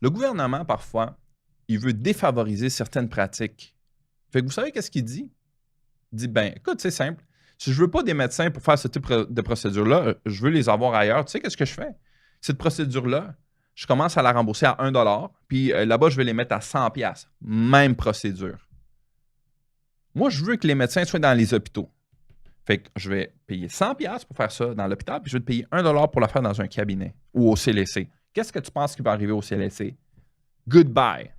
Le gouvernement, parfois, il veut défavoriser certaines pratiques. Fait que vous savez qu'est-ce qu'il dit? Il dit, ben, écoute, c'est simple. Si je veux pas des médecins pour faire ce type de procédure-là, je veux les avoir ailleurs. Tu sais, qu'est-ce que je fais? Cette procédure-là, je commence à la rembourser à 1 $, puis là-bas, je vais les mettre à 100 $. Même procédure. Moi, je veux que les médecins soient dans les hôpitaux. Fait que je vais payer 100 $ pour faire ça dans l'hôpital, puis je vais te payer 1 $ pour la faire dans un cabinet ou au CLSC. Qu'est-ce que tu penses qui va arriver au CLSC? Goodbye.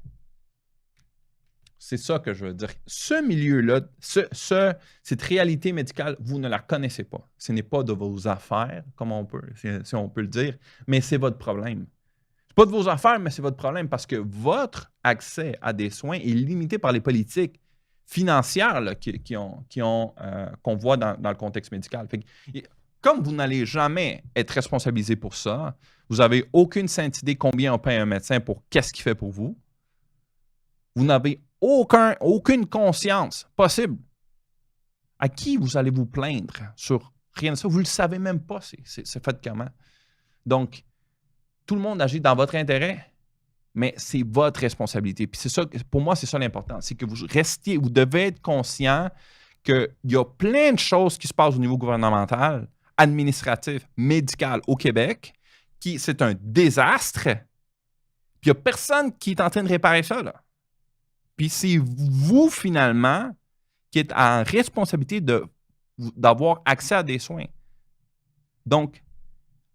C'est ça que je veux dire. Ce milieu-là, cette réalité médicale, vous ne la connaissez pas. Ce n'est pas de vos affaires, comme si on peut le dire, mais c'est votre problème. Ce n'est pas de vos affaires, mais c'est votre problème parce que votre accès à des soins est limité par les politiques financières là, qu'on voit dans le contexte médical. Fait que, comme vous n'allez jamais être responsabilisé pour ça, vous n'avez aucune sainte idée combien on paye un médecin pour qu'est-ce qu'il fait pour vous. Vous n'avez aucune conscience possible. À qui vous allez vous plaindre sur rien de ça? Vous ne le savez même pas, c'est fait comment. Donc, tout le monde agit dans votre intérêt, mais c'est votre responsabilité. Puis c'est ça, pour moi, c'est ça l'important. C'est que vous devez être conscient qu'il y a plein de choses qui se passent au niveau gouvernemental, administratif, médical au Québec, c'est un désastre. Puis il n'y a personne qui est en train de réparer ça, là. Puis c'est vous, finalement, qui êtes en responsabilité d'avoir accès à des soins. Donc,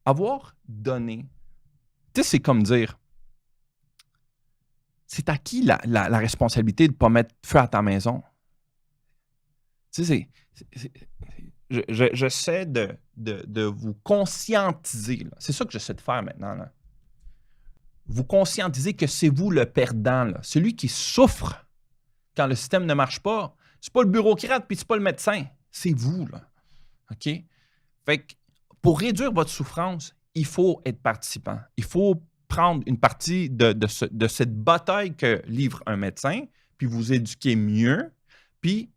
avoir donné, tu sais, c'est comme dire, c'est à qui la responsabilité de ne pas mettre feu à ta maison? Tu sais, j'essaie de vous conscientiser. Là. C'est ça que j'essaie de faire maintenant. Là. Vous conscientiser que c'est vous le perdant. Là. Celui qui souffre quand le système ne marche pas, c'est pas le bureaucrate puis c'est pas le médecin. C'est vous. Là. OK? Fait que pour réduire votre souffrance, il faut être participant. Il faut prendre une partie de cette bataille que livre un médecin, puis vous éduquer mieux, puis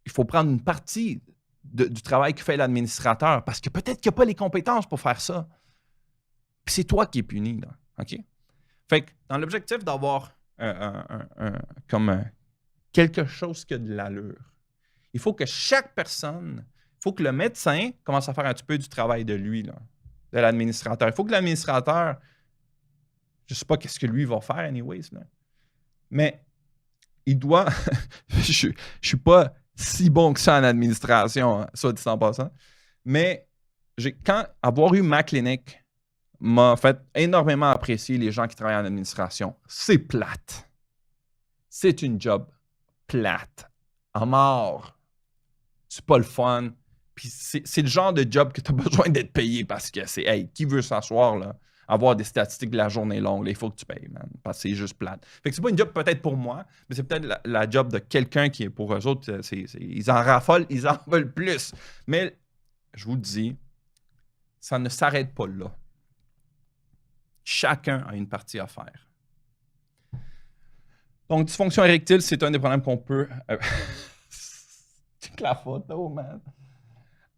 il faut prendre une partie du travail que fait l'administrateur, parce que peut-être qu'il n'y a pas les compétences pour faire ça. Puis c'est toi qui es puni, là. OK? Fait que dans l'objectif d'avoir quelque chose qui a de l'allure, il faut que chaque personne, il faut que le médecin commence à faire un petit peu du travail de lui, là, de l'administrateur. Il faut que l'administrateur, je ne sais pas qu'est-ce que lui va faire, anyways, là, mais il doit. Je ne suis pas si bon que ça en administration, hein, soit dit en passant, mais avoir eu ma clinique m'a fait énormément apprécier les gens qui travaillent en administration. C'est plate. C'est une job plate. À mort. C'est pas le fun. Puis c'est le genre de job que tu as besoin d'être payé parce que c'est, hey, qui veut s'asseoir là, avoir des statistiques de la journée longue, là, il faut que tu payes, man, parce que c'est juste plate. Fait que c'est pas une job peut-être pour moi, mais c'est peut-être la job de quelqu'un qui est pour eux autres, ils en raffolent, ils en veulent plus. Mais je vous le dis, ça ne s'arrête pas là. Chacun a une partie à faire. Donc, dysfonction érectile, c'est un des problèmes qu'on peut... Check la photo, man.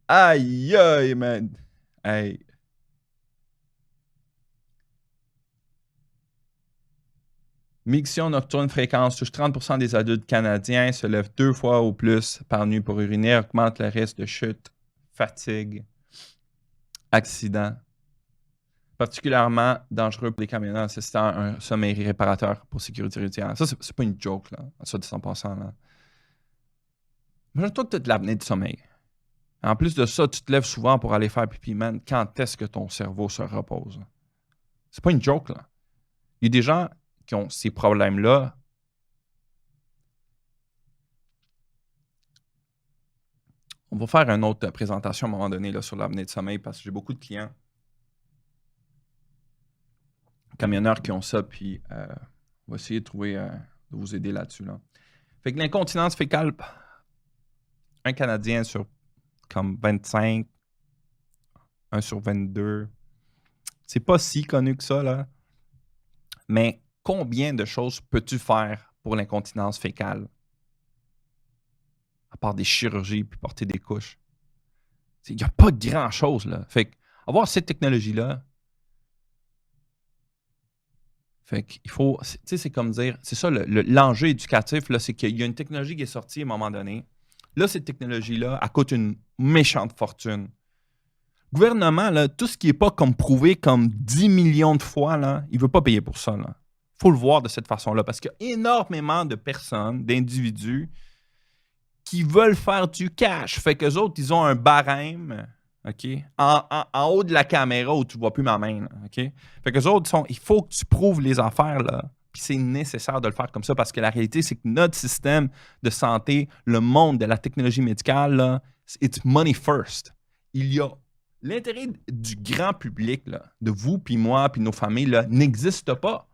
Aïe, aïe, man. Hey. Miction nocturne fréquente touche 30% des adultes canadiens, se lèvent 2 fois ou plus par nuit pour uriner, augmente le risque de chute, fatigue, accident. Particulièrement dangereux pour les camionneurs assistant à un sommeil réparateur pour sécurité routière. Ça, c'est pas une joke, là. Ça, de 100%, là. Imagine-toi que tu as de l'apnée de sommeil. En plus de ça, tu te lèves souvent pour aller faire pipi, man. Quand est-ce que ton cerveau se repose? C'est pas une joke, là. Il y a des gens qui ont ces problèmes-là. On va faire une autre présentation à un moment donné là, sur l'apnée de sommeil parce que j'ai beaucoup de clients camionneurs qui ont ça, puis on va essayer de trouver, de vous aider là-dessus. Là. Fait que l'incontinence fécale, un Canadien sur comme 25, 1 sur 22, c'est pas si connu que ça, là. Mais combien de choses peux-tu faire pour l'incontinence fécale? À part des chirurgies puis porter des couches. Il n'y a pas grand-chose, là. Fait que avoir cette technologie-là, Fait qu'il faut, tu sais, c'est comme dire, c'est ça l'enjeu éducatif, là, c'est qu'il y a une technologie qui est sortie à un moment donné. Là, cette technologie-là, elle coûte une méchante fortune. Le gouvernement, là, tout ce qui n'est pas comme prouvé comme 10 millions de fois, là, il ne veut pas payer pour ça. Il faut le voir de cette façon-là parce qu'il y a énormément de personnes, d'individus qui veulent faire du cash. Fait qu'eux autres, ils ont un barème, OK, en haut de la caméra où tu ne vois plus ma main, là, OK? Fait qu'eux autres, il faut que tu prouves les affaires, là. Puis c'est nécessaire de le faire comme ça parce que la réalité, c'est que notre système de santé, le monde de la technologie médicale, là, it's money first. Il y a l'intérêt du grand public, là, de vous, puis moi, puis nos familles, là, n'existe pas.